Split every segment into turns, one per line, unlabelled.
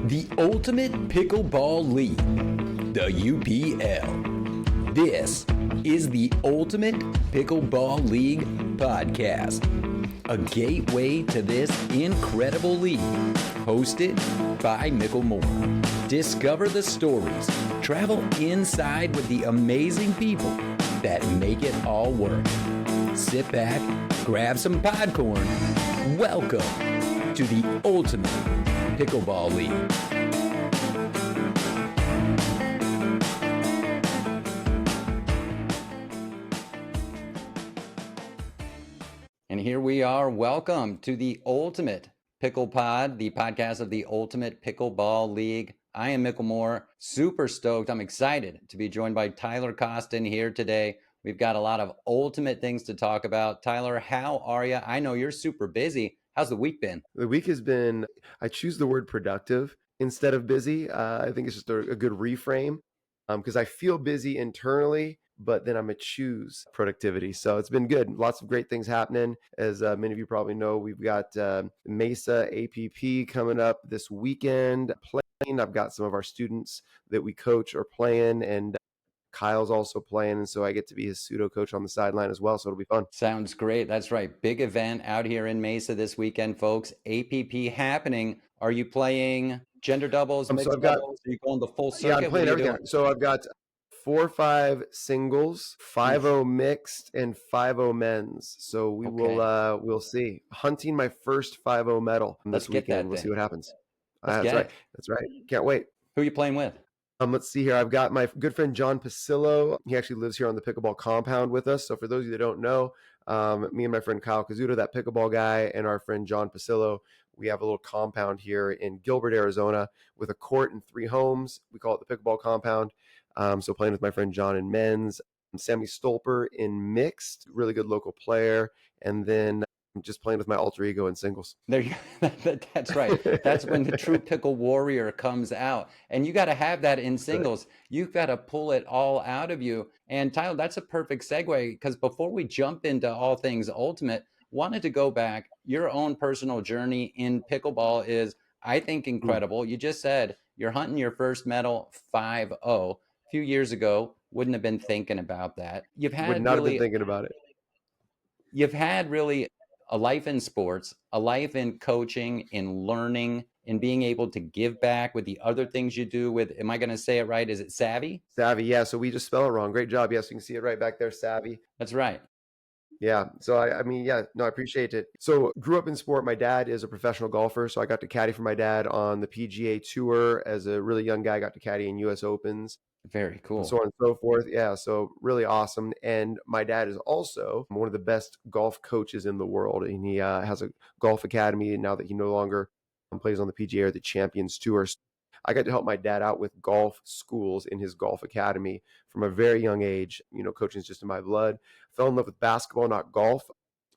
The Ultimate Pickleball League, the UPL. This is the Ultimate Pickleball League podcast, a gateway to this incredible league, hosted by Mickle Moore. Discover the stories, travel inside with the amazing people that make it all work. Sit back, grab some popcorn. Welcome to the Ultimate Pickleball League. And here we are. Welcome to the Ultimate Pickle Pod, the podcast of the Ultimate Pickleball League. I am Mickle Moore, super stoked. I'm excited to be joined by Tyler Coston here today. We've got a lot of ultimate things to talk about. Tyler, how are you? I know you're super busy. How's the week been?
The week has been, I choose the word productive instead of busy. I think it's just a good reframe because I feel busy internally, but then I'm going to choose productivity. So it's been good. Lots of great things happening. As many of you probably know, we've got Mesa APP coming up this weekend playing. I've got some of our students that we coach are playing, and Kyle's also playing, and so I get to be his pseudo coach on the sideline as well, so it'll be fun.
Sounds great. That's right. Big event out here in Mesa this weekend, folks. APP happening. Are you playing gender doubles, mixed doubles? Are you going the full circuit?
Yeah, I'm playing everything. So I've got 4-5 singles, 5-0 mixed, and 5-0 men's. So we will we'll see. Hunting my first 5-0 medal this weekend. We'll see what happens. That's right. That's right. Can't wait.
Who are you playing with?
Let's see here. I've got my good friend John Pasillo. He actually lives here on the pickleball compound with us. So for those of you that don't know, me and my friend Kyle Kazuta, that pickleball guy, and our friend John Pasillo, we have a little compound here in Gilbert, Arizona, with a court and 3 homes. We call it the pickleball compound. So playing with my friend John in men's, Sammy Stolper in mixed, really good local player, and then just playing with my alter ego in singles.
There you that's right. That's when the true pickle warrior comes out. And you got to have that in singles. You've got to pull it all out of you. And Tyler, that's a perfect segue, because before we jump into all things ultimate, wanted to go back. Your own personal journey in pickleball is, I think, incredible. You just said you're hunting your first medal 5-0. A few years ago, wouldn't have been thinking about that.
Would not have been thinking about it.
You've had really a life in sports, a life in coaching, in learning, in being able to give back with the other things you do with, am I going to say it right? Is it savvy?
Savvy, yeah. So we just spell it wrong. Great job. Yes, you can see it right back there, savvy.
That's right.
Yeah. So I appreciate it. So grew up in sport. My dad is a professional golfer. So I got to caddy for my dad on the PGA Tour as a really young guy. I got to caddy in US Opens.
Very cool.
And so on and so forth. Yeah. So really awesome. And my dad is also one of the best golf coaches in the world. And he has a golf academy now that he no longer plays on the PGA or the Champions Tour. I got to help my dad out with golf schools in his golf academy from a very young age. You know, coaching is just in my blood. Fell in love with basketball, not golf.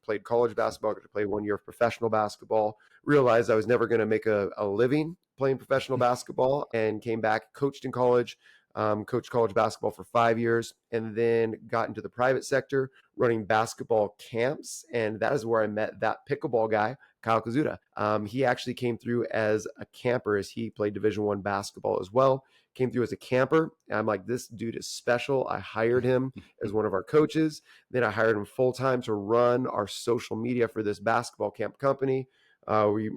Played college basketball, got to play 1 year of professional basketball. Realized I was never going to make a living playing professional basketball, and came back, coached in college. Coached college basketball for 5 years, and then got into the private sector running basketball camps. And that is where I met that pickleball guy, Kyle Kazuta. He actually came through as a camper, as he played Division I basketball as well. Came through as a camper. And I'm like, this dude is special. I hired him as one of our coaches. Then I hired him full time to run our social media for this basketball camp company. We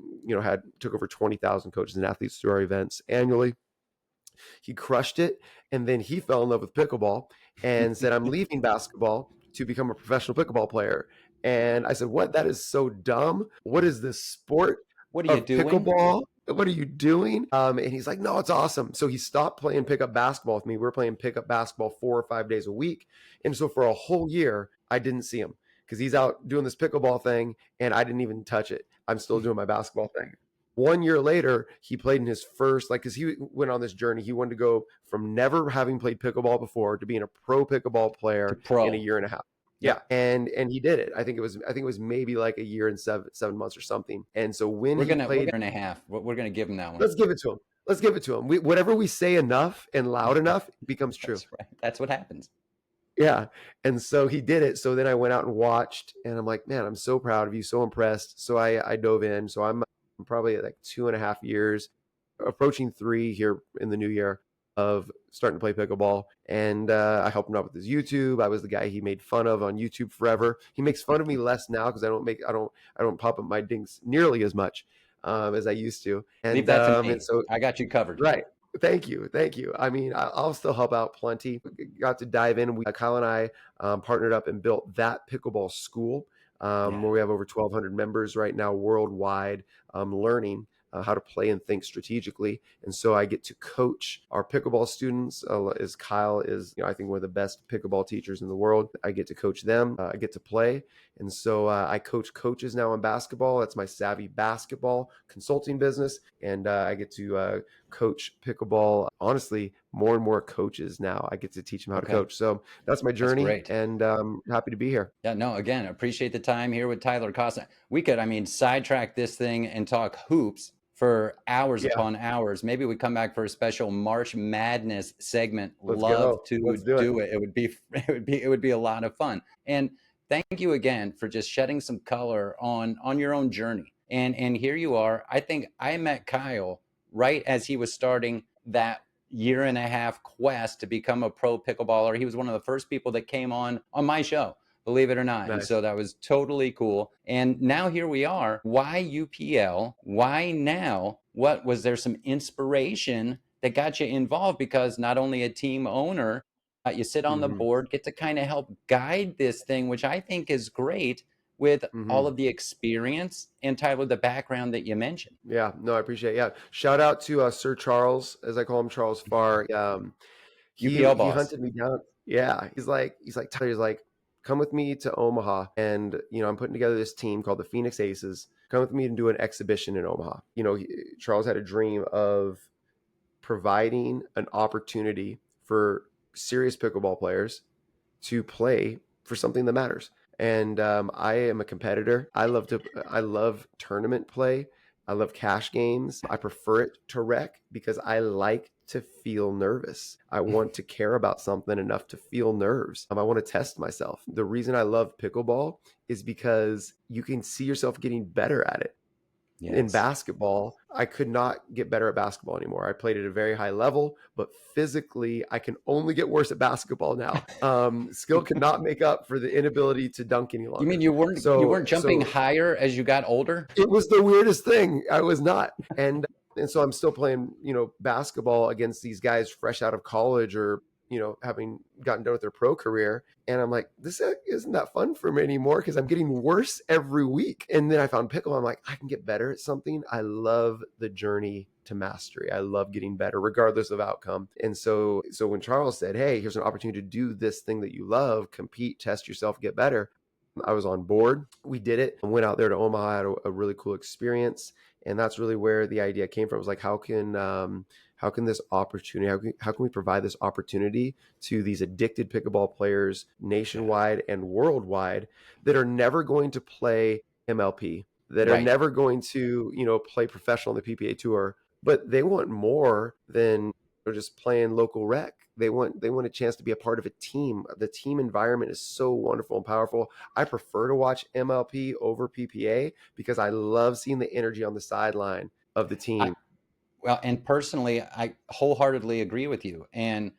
took over 20,000 coaches and athletes through our events annually. He crushed it, and then he fell in love with pickleball and said, I'm leaving basketball to become a professional pickleball player. And I said, what? That is so dumb. What is this sport?
What are you doing?
Pickleball? What are you doing? And he's like, no, it's awesome. So he stopped playing pickup basketball with me. We were playing pickup basketball 4 or 5 days a week. And so for a whole year, I didn't see him because he's out doing this pickleball thing, and I didn't even touch it. I'm still doing my basketball thing. 1 year later, he played in his first, because he went on this journey. He wanted to go from never having played pickleball before to being a pro pickleball player in a year and a half. Yeah. And he did it. I think it was maybe like a year and seven months or something. And so when
we're gonna year and a half, we're gonna give him that one.
Let's give it to him. Whatever we say enough and loud enough, it becomes true.
That's right. That's what happens.
Yeah. And so he did it. So then I went out and watched, and I'm like, man, I'm so proud of you, so impressed. So I dove in. So I'm probably at like 2.5 years approaching 3 here in the new year of starting to play pickleball. And I helped him out with his YouTube. I was the guy he made fun of on YouTube forever. He makes fun of me less now because I don't pop up my dinks nearly as much as I used to.
Leave that to me.
And so
I got you covered.
right. Thank you. Thank you. I mean, I'll still help out plenty. Got to dive in. Kyle and I partnered up and built that pickleball school where we have over 1,200 members right now worldwide learning how to play and think strategically. And so I get to coach our pickleball students as Kyle is, I think one of the best pickleball teachers in the world. I get to coach them. I get to play. And so I coach coaches now in basketball. That's my Savvy Basketball consulting business. And I get to coach pickleball. Honestly, more and more coaches now. I get to teach them how to coach. So that's my journey. And happy to be here.
Yeah, no, again, appreciate the time here with Tyler Coston. We could, sidetrack this thing and talk hoops for hours upon hours. Maybe we come back for a special March Madness segment.
Let's
do it. It would be a lot of fun. And thank you again for just shedding some color on your own journey. And here you are. I think I met Kyle right as he was starting that 1.5-year quest to become a pro pickleballer. He was one of the first people that came on my show, believe it or not. Nice. And so that was totally cool. And now here we are. Why UPL? Why now? What was there some inspiration that got you involved? Because not only a team owner, you sit on the board, get to kind of help guide this thing, which I think is great with all of the experience and Tyler, the background that you mentioned.
Yeah, no, I appreciate it. Yeah. Shout out to Sir Charles, as I call him, Charles Farr. He hunted me down. Yeah. He's like, Tyler, come with me to Omaha. And, I'm putting together this team called the Phoenix Aces. Come with me and do an exhibition in Omaha. Charles had a dream of providing an opportunity for serious pickleball players to play for something that matters. And I am a competitor. I love tournament play. I love cash games. I prefer it to rec because I like to feel nervous. I want to care about something enough to feel nerves. I want to test myself. The reason I love pickleball is because you can see yourself getting better at it. Yes. In basketball, I could not get better at basketball anymore. I played at a very high level, but physically, I can only get worse at basketball now. Skill cannot make up for the inability to dunk any longer.
You mean you weren't jumping higher as you got older?
It was the weirdest thing. I was not. And so I'm still playing, basketball against these guys fresh out of college or, having gotten done with their pro career. And I'm like, this isn't that fun for me anymore because I'm getting worse every week. And then I found pickle. I'm like, I can get better at something. I love the journey to mastery. I love getting better regardless of outcome. And so when Charles said, hey, here's an opportunity to do this thing that you love, compete, test yourself, get better, I was on board. We did it. I went out there to Omaha, had a really cool experience. And that's really where the idea came from. It was like, how can this opportunity, how can we provide this opportunity to these addicted pickleball players nationwide and worldwide that are never going to play MLP, that are never going to, play professional on the PPA tour, but they want more than just playing local rec. They want a chance to be a part of a team. The team environment is so wonderful and powerful. I prefer to watch MLP over PPA because I love seeing the energy on the sideline of the team.
Well, and personally, I wholeheartedly agree with you. And,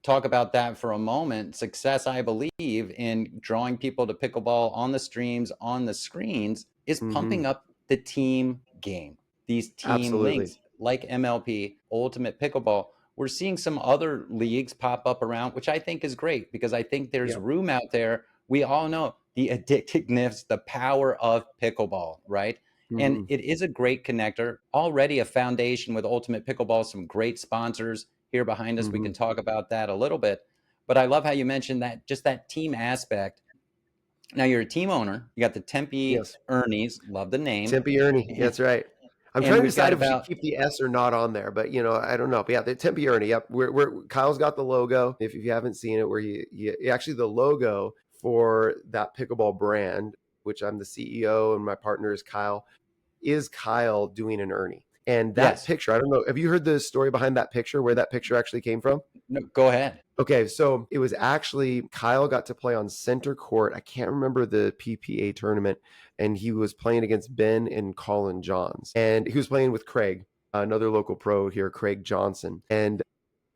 talk about that for a moment. Success, I believe, in drawing people to pickleball on the streams, on the screens, is pumping up the team game. These team links like MLP, Ultimate Pickleball. We're seeing some other leagues pop up around, which I think is great because I think there's room out there. We all know the addictiveness, the power of pickleball, right? And it is a great connector, already a foundation with Ultimate Pickleball, some great sponsors here behind us. We can talk about that a little bit. But I love how you mentioned that, just that team aspect. Now you're a team owner. You got the Tempe Ernies. Love the name.
Tempe Ernie. That's right. I'm trying to decide if we should keep the S or not on there, but I don't know. But yeah, the Tempe Ernie. Yep. Kyle's got the logo. If you haven't seen it, where he actually the logo for that pickleball brand, which I'm the CEO and my partner is Kyle doing an Ernie. And that picture, I don't know, have you heard the story behind that picture, where that picture actually came from?
No, go ahead.
Okay, so it was actually, Kyle got to play on center court. I can't remember the PPA tournament, and he was playing against Ben and Colin Johns. And he was playing with Craig, another local pro here, Craig Johnson. And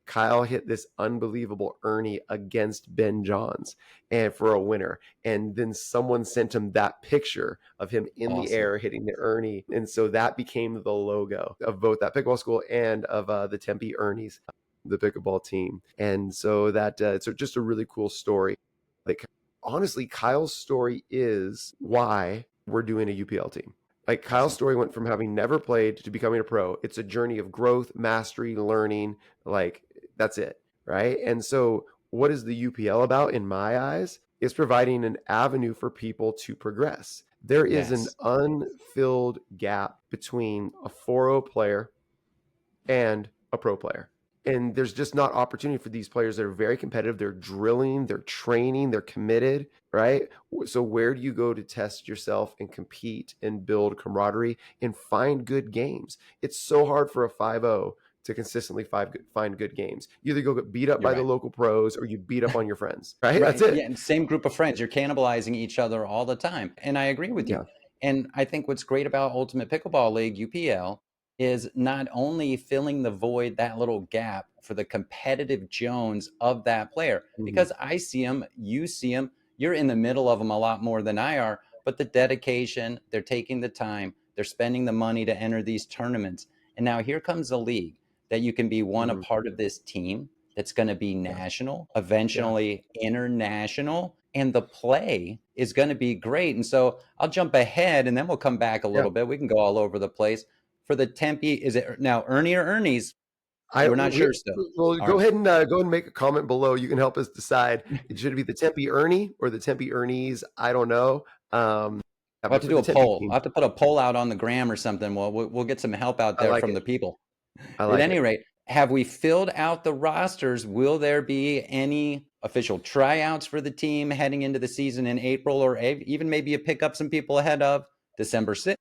Kyle hit this unbelievable Ernie against Ben Johns and for a winner. And then someone sent him that picture of him in the air hitting the Ernie. And so that became the logo of both that pickleball school and of the Tempe Ernies, the pickleball team. And so that it's just a really cool story. Like, honestly, Kyle's story is why we're doing a UPL team. Like, Kyle's story went from having never played to becoming a pro. It's a journey of growth, mastery, learning. Like, that's it, right? And so what is the UPL about in my eyes? Is providing an avenue for people to progress. There is an unfilled gap between a 4-0 player and a pro player. And there's just not opportunity for these players that are very competitive. They're drilling, they're training, they're committed, right? So where do you go to test yourself and compete and build camaraderie and find good games? It's so hard for a 5-0 to consistently find good games. You either go get beat up by the local pros or you beat up on your friends, right? That's it.
Yeah, and same group of friends. You're cannibalizing each other all the time. And I agree with you. And I think what's great about Ultimate Pickleball League, UPL, is not only filling the void, that little gap for the competitive Jones of that player, because I see him, you see him, you're in the middle of them a lot more than I are, but the dedication, they're taking the time, they're spending the money to enter these tournaments. And now here comes a league that you can be a part of this team that's going to be national, eventually international, and the play is going to be great. And so I'll jump ahead and then we'll come back a little bit. We can go all over the place. For the Tempe, is it now Ernie or Ernie's? We're not sure still.
Well, go ahead and make a comment below. You can help us decide. Should it be the Tempe Ernie or the Tempe Ernies? I don't know.
I'll have to do a poll. I'll have to put a poll out on the gram or something. We'll get some help out there from the people. At any rate, have we filled out the rosters? Will there be any official tryouts for the team heading into the season in April, or even maybe you pick up some people ahead of December 6th?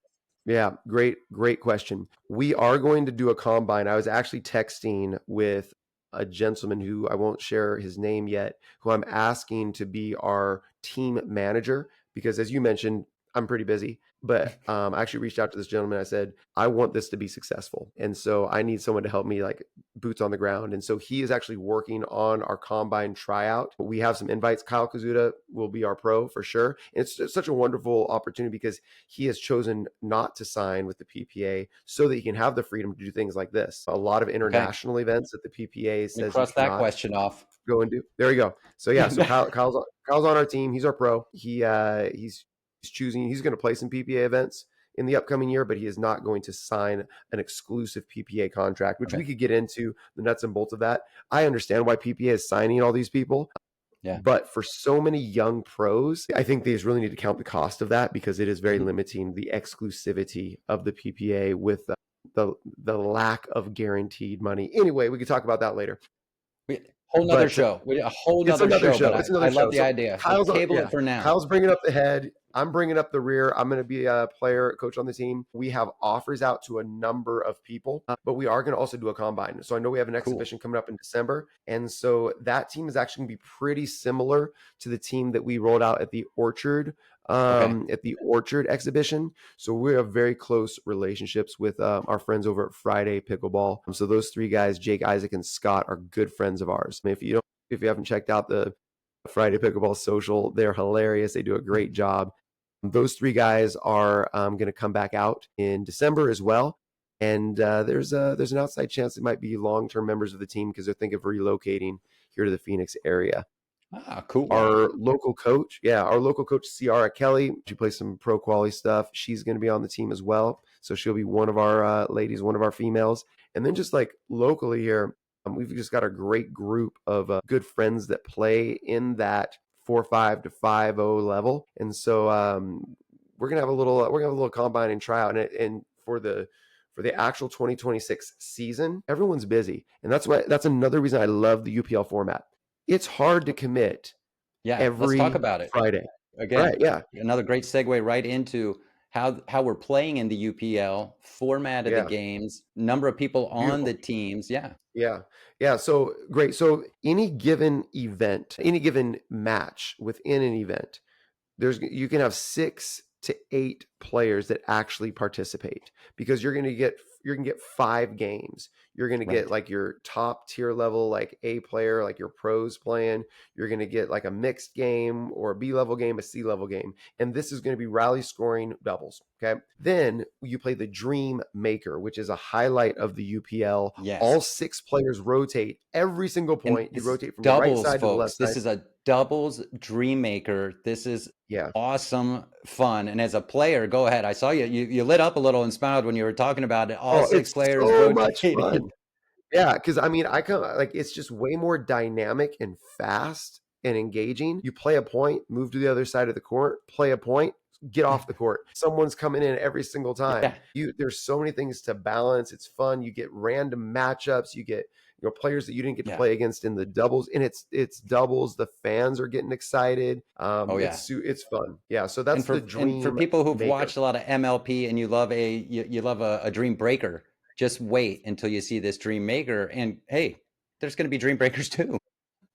Yeah, great question. We are going to do a combine. I was actually texting with a gentleman who I won't share his name yet, who I'm asking to be our team manager, because as you mentioned, I'm pretty busy. But I actually reached out to this gentleman. I said, I want this to be successful. And so I need someone to help me, like boots on the ground. And so he is actually working on our combine tryout. We have some invites. Kyle Kazuda will be our pro for sure. And it's such a wonderful opportunity because he has chosen not to sign with the PPA so that he can have the freedom to do things like this. A lot of international events that the PPA says
cross that question off.
Go and do. There you go. So yeah, so Kyle's on our team. He's our pro. He's choosing, he's going to play some PPA events in the upcoming year, but he is not going to sign an exclusive PPA contract, which we could get into the nuts and bolts of that. I understand why PPA is signing all these people. But for so many young pros, I think they just really need to count the cost of that, because it is very limiting the exclusivity of the PPA with the lack of guaranteed money. Anyway, we could talk about that later.
Whole nother show. A whole nother show. I love the idea. Kyle's table it for now.
Kyle's bringing up the head. I'm bringing up the rear. I'm going to be a coach on the team. We have offers out to a number of people, but we are going to also do a combine. So I know we have an exhibition coming up in December. And so that team is actually going to be pretty similar to the team that we rolled out at the Orchard exhibition. So we have very close relationships with our friends over at Friday Pickleball. So those three guys, Jake, Isaac, and Scott, are good friends of ours. I mean, if you haven't checked out the Friday Pickleball social, they're hilarious. They do a great job. Those three guys are going to come back out in December as well. And there's an outside chance they might be long-term members of the team because they're thinking of relocating here to the Phoenix area.
Cool.
Our local coach, Ciara Kelly, she plays some pro quality stuff. She's going to be on the team as well. So she'll be one of our ladies, one of our females. And then just like locally here, we've just got a great group of good friends that play in that 4-5 to 5-0 level. And so we're gonna have a little combine and tryout, and for the actual 2026 season, everyone's busy, and that's another reason I love the UPL format. It's hard to commit. Every
let's talk about it.
Friday
again. Right, yeah, another great segue right into how we're playing in the UPL format of the games, number of people on the teams.
Yeah. So great. So any given event, any given match within an event, you can have 6 to 8 players that actually participate, because you're going to get get 5 games. You're going to get
Right.
like your top tier level, like A player, like your pros playing. You're going to get like a mixed game or a B level game, a C level game. And this is going to be rally scoring doubles. Okay. Then you play the Dream Maker, which is a highlight of the UPL. All
Yes.
6 players rotate every single
And
point. You
it's
rotate from the right
doubles,
side to the
folks.
left
This
side.
is a doubles dream maker. This is
Yeah.
awesome fun. And as a player, go ahead. I saw you lit up a little and smiled when you were talking about it. All 6
It's
players
so much
rotating.
fun. Yeah, because I mean, I kind of like it's just way more dynamic and fast and engaging. You play a point, move to the other side of the court, play a point, get off the court. Someone's coming in every single time.
Yeah.
There's so many things to balance. It's fun. You get random matchups. You get players that you didn't get to play against in the doubles, and it's doubles. The fans are getting excited.
Oh yeah.
It's fun. Yeah, so that's the Dream
And for people who've
Maker.
watched a lot of MLP and you love a dream breaker, just wait until you see this dream maker. And hey, there's going to be dream breakers too.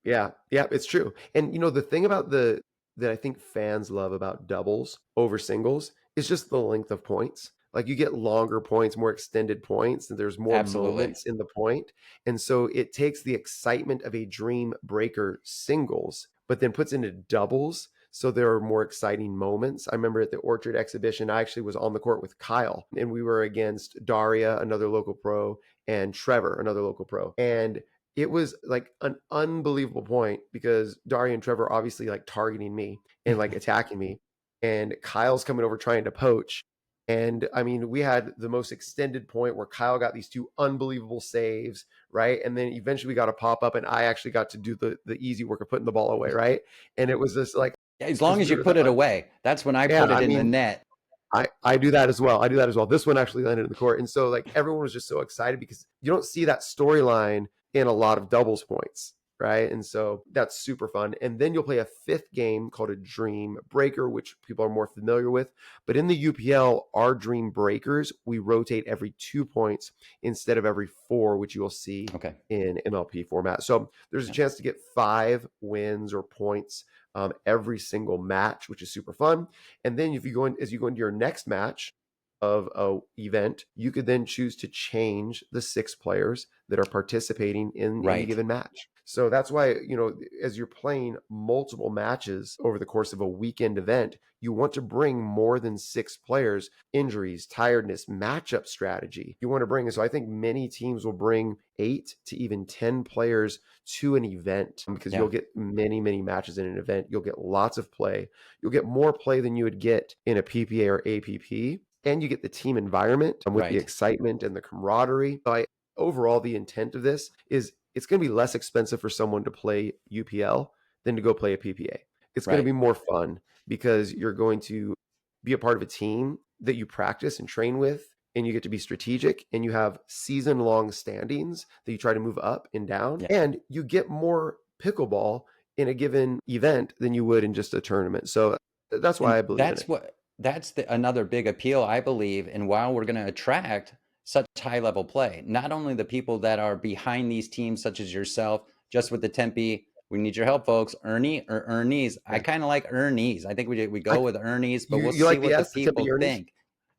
Yeah, it's true. And the thing about that I think fans love about doubles over singles is just the length of points. Like you get longer points, more extended points, and there's more
Absolutely.
moments in the point. And so it takes the excitement of a dream breaker singles, but then puts into doubles. So there are more exciting moments. I remember at the Orchard exhibition, I actually was on the court with Kyle, and we were against Daria, another local pro, and Trevor, another local pro. And it was like an unbelievable point because Daria and Trevor are obviously like targeting me and like attacking me. And Kyle's coming over trying to poach. And I mean, we had the most extended point where Kyle got these 2 unbelievable saves, right? And then eventually we got a pop up and I actually got to do the easy work of putting the ball away, right? And it was just like,
As long as you put it away, that's when I put it in the net.
I do that as well. This one actually landed in the court. And so like everyone was just so excited because you don't see that storyline in a lot of doubles points, right? And so that's super fun. And then you'll play a 5th game called a Dream Breaker, which people are more familiar with. But in the UPL, our Dream Breakers, we rotate every 2 points instead of every 4, which you'll see in MLP format. So there's a chance to get 5 wins or points every single match, which is super fun. And then as you go into your next match of a event, you could then choose to change the 6 players that are participating in any given match. So that's why, as you're playing multiple matches over the course of a weekend event, you want to bring more than 6 players. Injuries, tiredness, matchup strategy. You want to bring, so I think many teams will bring 8 to even 10 players to an event because you'll get many, many matches in an event. You'll get lots of play. You'll get more play than you would get in a PPA or APP. And you get the team environment with the excitement and the camaraderie. Overall, the intent of this is it's going to be less expensive for someone to play UPL than to go play a PPA. It's going to be more fun because you're going to be a part of a team that you practice and train with, and you get to be strategic, and you have season-long standings that you try to move up and down, and you get more pickleball in a given event than you would in just a tournament. So that's why I believe in it.
That's another big appeal, I believe. And while we're going to attract such high level play, not only the people that are behind these teams, such as yourself, just with the Tempe, we need your help, folks. Ernie or Ernie's. I kind of like Ernie's. I think we go with Ernie's, but we'll see what the people think.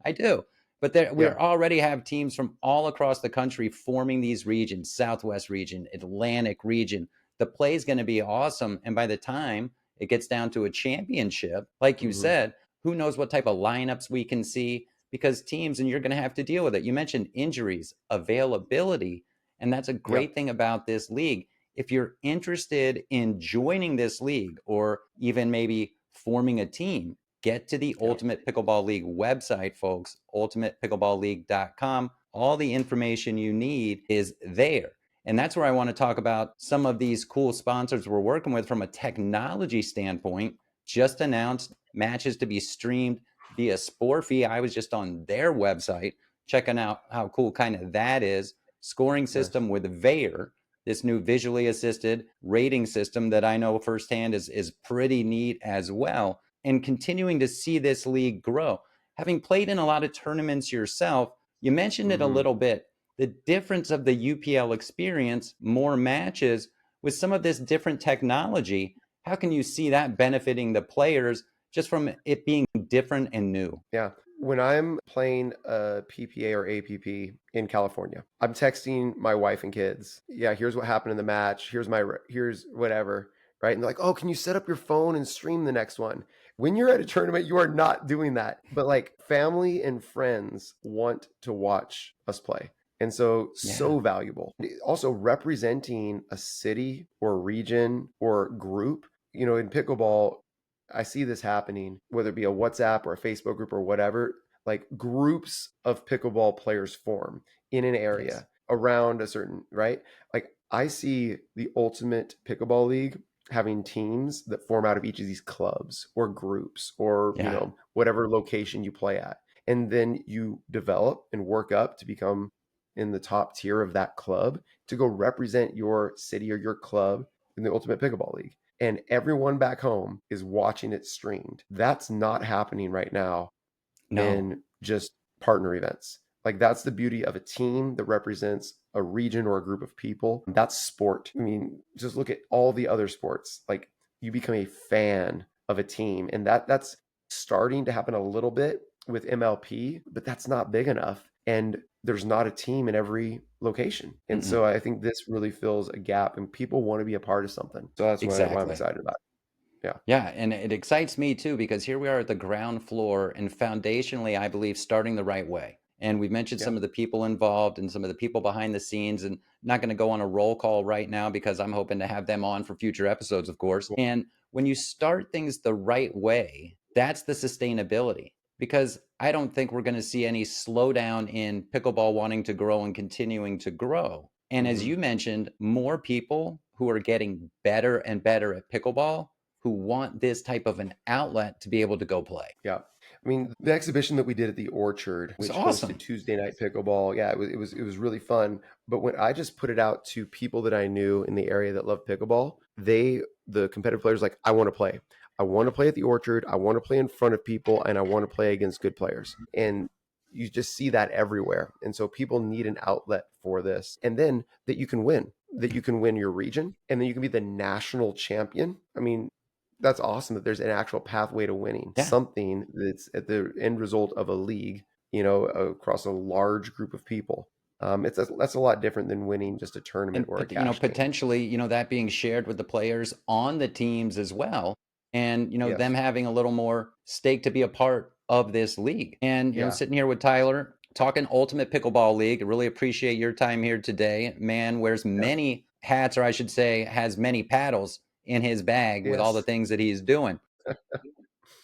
I do. But we already have teams from all across the country forming these regions, Southwest region, Atlantic region. The play is going to be awesome. And by the time it gets down to a championship, like you said, who knows what type of lineups we can see, because teams, and you're going to have to deal with it. You mentioned injuries, availability, and that's a great thing about this league. If you're interested in joining this league or even maybe forming a team, get to the Ultimate Pickleball League website, folks, ultimatepickleballleague.com. All the information you need is there. And that's where I want to talk about some of these cool sponsors we're working with from a technology standpoint. Just announced matches to be streamed via Sporfy. I was just on their website checking out how cool kind of that is. Scoring system with Vayer, this new visually assisted rating system that I know firsthand is pretty neat as well. And continuing to see this league grow. Having played in a lot of tournaments yourself, you mentioned it a little bit, the difference of the UPL experience, more matches with some of this different technology. How can you see that benefiting the players just from it being different and new?
Yeah. when I'm playing a PPA or APP in California, I'm texting my wife and kids. Yeah, here's what happened in the match. Here's whatever, right? And they're like, "Oh, can you set up your phone and stream the next one?" When you're at a tournament, you are not doing that. But like family and friends want to watch us play. And so
Yeah.
valuable. Also representing a city or region or group, in pickleball, I see this happening, whether it be a WhatsApp or a Facebook group or whatever, like groups of pickleball players form in an
Yes.
area around a certain, right? Like I see the Ultimate Pickleball League having teams that form out of each of these clubs or groups or,
Yeah.
whatever location you play at. And then you develop and work up to become in the top tier of that club to go represent your city or your club in the Ultimate Pickleball League. And everyone back home is watching it streamed. That's not happening right now
No.
in just partner events. Like that's the beauty of a team that represents a region or a group of people. That's sport. I mean, just look at all the other sports. Like you become a fan of a team, and that's starting to happen a little bit with MLP, but that's not big enough. And there's not a team in every location. And
Mm-mm.
so I think this really fills a gap and people want to be a part of something. So that's why I'm
Exactly.
excited about it. Yeah.
Yeah, and it excites me too because here we are at the ground floor and foundationally, I believe, starting the right way. And we've mentioned
Yeah.
some of the people involved and some of the people behind the scenes, and not going to go on a roll call right now because I'm hoping to have them on for future episodes, of course. And when you start things the right way, that's the sustainability. Because I don't think we're going to see any slowdown in pickleball wanting to grow and continuing to grow. And as
Mm-hmm.
you mentioned, more people who are getting better and better at pickleball who want this type of an outlet to be able to go play.
Yeah. I mean, the exhibition that we did at the Orchard,
It's
which hosted
awesome.
Tuesday night pickleball, yeah, it was really fun. But when I just put it out to people that I knew in the area that love pickleball, the competitive players, like, I want to play. I want to play at the Orchard. I want to play in front of people, and I want to play against good players. And you just see that everywhere. And so people need an outlet for this. And then that you can win your region, and then you can be the national champion. I mean, that's awesome that there's an actual pathway to winning
Yeah.
something that's at the end result of a league, across a large group of people. That's a lot different than winning just a tournament
And
or a cash game.
potentially, that being shared with the players on the teams as well. And, them
Yes.
having a little more stake to be a part of this league. And,
Yeah.
sitting here with Tyler talking Ultimate Pickleball League. I really appreciate your time here today. Man wears
Yeah.
many hats, or I should say, has many paddles in his bag with all the
Yes.
things that he's doing.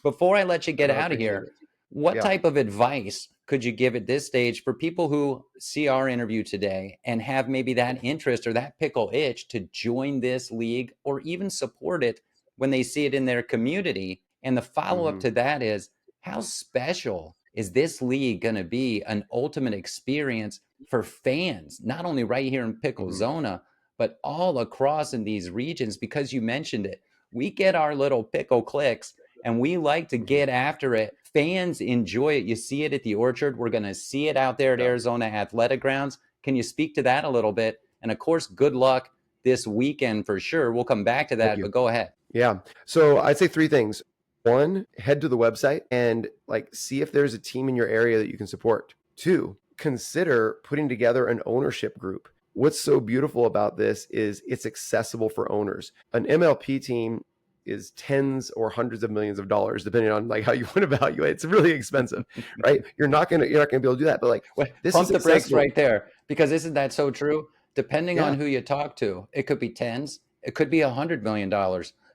Before I let you
I
get
know. I
out of
appreciate
here,
it.
what
Yeah.
type of advice could you give at this stage for people who see our interview today and have maybe that interest or that pickle itch to join this league or even support it when they see it in their community? And the follow up
Hmm.
to that is, how special is this league going to be an ultimate experience for fans, not only right here in Pickle
Hmm.
Zona, but all across in these regions? Because you mentioned it, we get our little pickle clicks and we like to
Hmm.
get after it. Fans enjoy it. You see it at the Orchard. We're going to see it out there at
Yeah.
Arizona Athletic Grounds. Can you speak to that a little bit? And of course, good luck this weekend for sure. We'll come back to
Thank
that,
you.
but go ahead.
Yeah. So I'd say three things. One, head to the website and like see if there's a team in your area that you can support. Two, consider putting together an ownership group. What's so beautiful about this is it's accessible for owners. An MLP team is tens or hundreds of millions of dollars, depending on like how you want to value it. It's really expensive, right? You're not gonna be able to do that. But like
Wait,
this is
pump the brakes
accessible.
right there, because isn't that so true? Depending on
Yeah,
who you talk to, it could be tens, it could be $100 million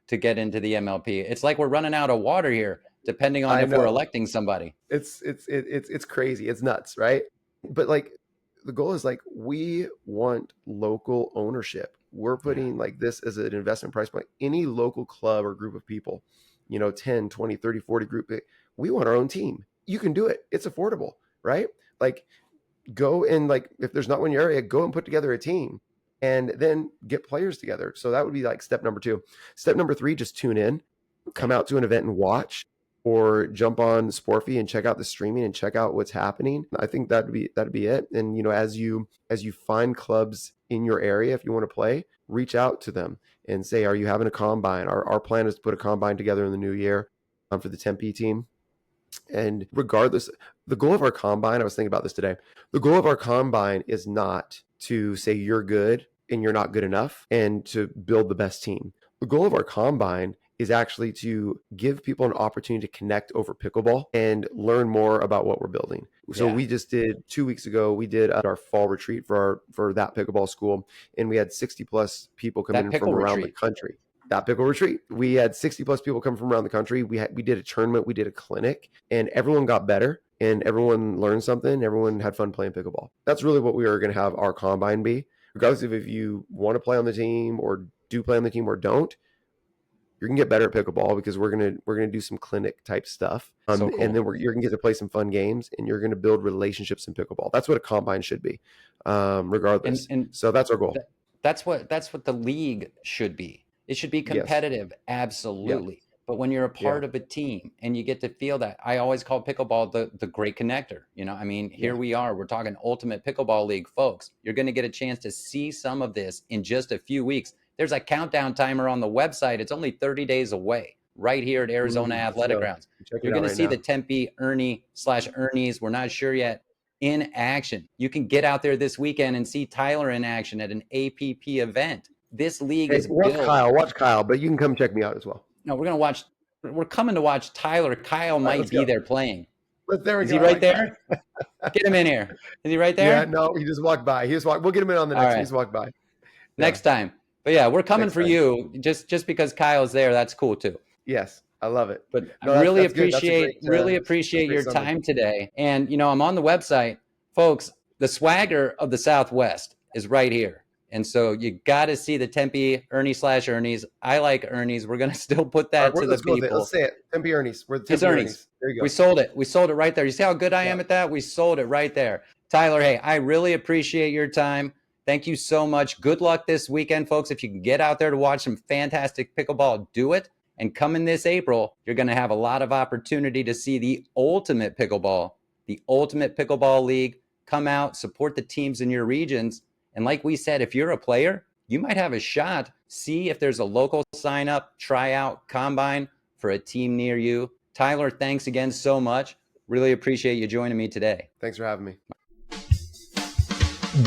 to get into the MLP. It's like we're running out of water here, depending on
I
if we're
know.
electing somebody.
It's crazy. It's nuts, right? But like the goal is like we want local ownership. We're
Yeah.
putting like this as an investment price point. Any local club or group of people, 10, 20, 30, 40 group, we want our own team. You can do it. It's affordable, right? Like go and like if there's not one in your area, go and put together a team and then get players together. So that would be like step number 2. Step number 3, just tune in,
Yeah.
come out to an event and watch, or jump on Sportfy and check out the streaming and check out what's happening. I think that'd be it. And as you find clubs in your area, if you want to play, reach out to them and say, are you having a combine? Our plan is to put a combine together in the new year for the Tempe team. And regardless, the goal of our combine, I was thinking about this today. The goal of our combine is not to say you're good and you're not good enough and to build the best team. The goal of our combine is actually to give people an opportunity to connect over pickleball and learn more about what we're building. So we just did 2 weeks ago, we did our fall retreat for that pickleball school, and we had 60 plus people come in from around the country. That pickle retreat, we had 60 plus people come from around the country. We did a tournament, we did a clinic, and everyone got better and everyone learned something. Everyone had fun playing pickleball. That's really what we are going to have our combine be. Regardless of if you want to play on the team or do play on the team or don't, you're gonna get better at pickleball because we're gonna do some clinic type stuff, so cool. And then you're gonna get to play some fun games, and you're gonna build relationships in pickleball. That's what a combine should be, regardless. And so that's our goal.
That's what the league should be. It should be competitive, absolutely. Yeah. But when you're a part of a team and you get to feel that, I always call pickleball the great connector. You know, I mean, here we are. We're talking Ultimate Pickleball League, folks. You're going to get a chance to see some of this in just a few weeks. There's a countdown timer on the website. It's only 30 days away, right here at Arizona Athletic Grounds. You're going to see the Tempe Ernie /Ernies. We're not sure yet. In action. You can get out there this weekend and see Tyler in action at an APP event. This league is built.
Watch Kyle, but you can come check me out as well.
No, we're coming to watch Tyler. Kyle might be there playing.
There we go.
Is he right there? Get him in here. Is he right there?
Yeah, no, he just walked by. We'll get him in on the next one. He's walked by.
Next time. But yeah, we're coming for you. Just because Kyle's there, that's cool too.
Yes, I love it.
But I really appreciate your time today. And you know, I'm on the website, folks. The swagger of the Southwest is right here. And so you got to see the Tempe Ernie /Ernies. I like Ernies. We're going to still put that to the people.
Let's say it. Tempe Ernies. We're the Tempe Ernies. There you go.
We sold it. We sold it right there. You see how good I am at that? We sold it right there. Tyler, hey, I really appreciate your time. Thank you so much. Good luck this weekend, folks. If you can get out there to watch some fantastic pickleball, do it. And coming this April, you're going to have a lot of opportunity to see the Ultimate Pickleball League. Come out, support the teams in your regions. And like we said, if you're a player, you might have a shot. See if there's a local sign up, tryout, combine for a team near you. Tyler, thanks again so much. Really appreciate you joining me today.
Thanks for having me.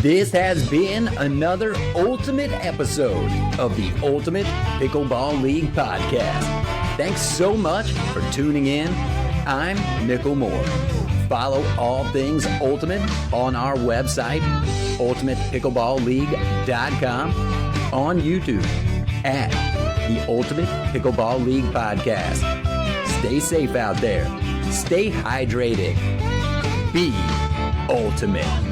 This has been another ultimate episode of the Ultimate Pickleball League podcast. Thanks so much for tuning in. I'm Mickle Moore. Follow all things Ultimate on our website, ultimatepickleballleague.com, on YouTube at the Ultimate Pickleball League podcast. Stay safe out there. Stay hydrated. Be ultimate.